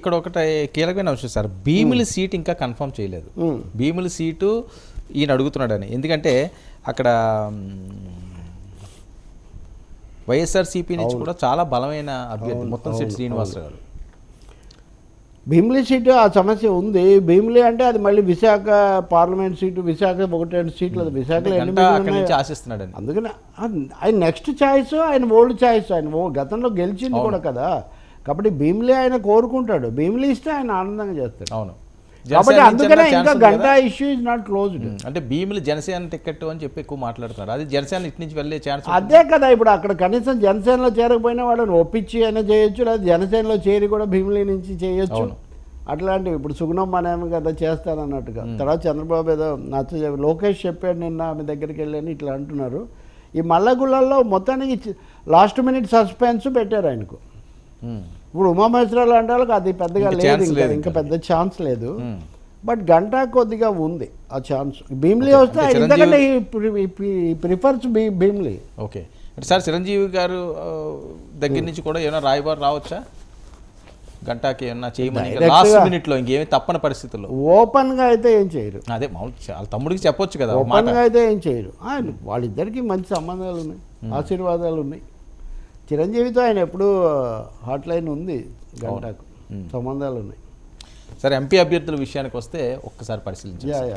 ఇక్కడ ఒకటి కీలకమైన అంశం సార్, భీమిలి సీట్ ఇంకా కన్ఫర్మ్ చేయలేదు. భీమిలి సీటు ఈయన అడుగుతున్నాడని, ఎందుకంటే అక్కడ వైఎస్ఆర్సీపీ నుంచి కూడా చాలా బలమైన అభ్యర్థి ముత్తంశెట్టి శ్రీనివాసరావు గారు. భీమిలి సీటు ఆ సమస్య ఉంది. భీమిలి అంటే అది మళ్ళీ విశాఖ పార్లమెంట్ సీటు, విశాఖ 1-2 సీట్లు, అది విశాఖలో ఆశిస్తున్నాడు. అందుకని ఆయన నెక్స్ట్ ఛాయిస్, ఆయన ఓల్డ్ ఛాయిస్, ఆయన గతంలో గెలిచింది కూడా కదా, కాబట్టి భీమిలి ఆయన కోరుకుంటాడు. భీమిలి ఇస్తే ఆయన ఆనందంగా చేస్తాడు. అవును, కాబట్టి అందుకనే ఇంకా Ganta issue is not closed. అంటే భీమిలి జనసేన టికెట్ అని చెప్పి ఎక్కువ మాట్లాడుతున్నారు, అది జనసేన ఇటు నుంచి వెళ్ళే ఛాన్స్. అదే కదా, ఇప్పుడు అక్కడ కనీసం జనసేనలో చేరకపోయినా వాళ్ళని ఒప్పించి అయినా చేయొచ్చు, లేదా జనసేనలో చేరి కూడా భీమిలి నుంచి చేయొచ్చు. అట్లాంటివి ఇప్పుడు సుగుణం మనమే కదా చేస్తానన్నట్టుగా. తర్వాత చంద్రబాబు ఏదో లోకేష్ చెప్పాడు నిన్న ఆమె దగ్గరికి వెళ్ళని ఇట్లా అంటున్నారు. ఈ మల్లగుళ్ళల్లో మొత్తానికి లాస్ట్ మినిట్ సస్పెన్స్ పెట్టారు ఆయనకు. ఇప్పుడు ఉమామహేశ్వరరావు అంటే వాళ్ళకి అది పెద్దగా లేదు, ఇంకా పెద్ద ఛాన్స్ లేదు. బట్ గంటా కొద్దిగా ఉంది ఆ ఛాన్స్. భీమిలి వస్తే ఎందుకంటే prefers Bheemili. Okay sir, Chiranjeevi గారు దగ్గర నుంచి కూడా ఏమైనా రాయబారు రావచ్చా గంటాకి, ఏమన్నా చేయమని లాస్ట్ మినిట్ లో, ఇంకేమి తప్పని పరిస్థితుల్లో? ఓపెన్ గా అయితే ఏం చేయరు. అదే వాళ్ళ తమ్ముడికి చెప్పొచ్చు కదా, ఓపెన్ గా అయితే ఏం చేయరు. వాళ్ళిద్దరికి మంచి సంబంధాలు ఉన్నాయి, ఆశీర్వాదాలు ఉన్నాయి. చిరంజీవితో ఆయన ఎప్పుడు హాట్ లైన్ ఉంది, గంటకు సంబంధాలు ఉన్నాయి. సరే, ఎంపీ అభ్యర్థుల విషయానికి వస్తే ఒక్కసారి పరిశీలించాలి.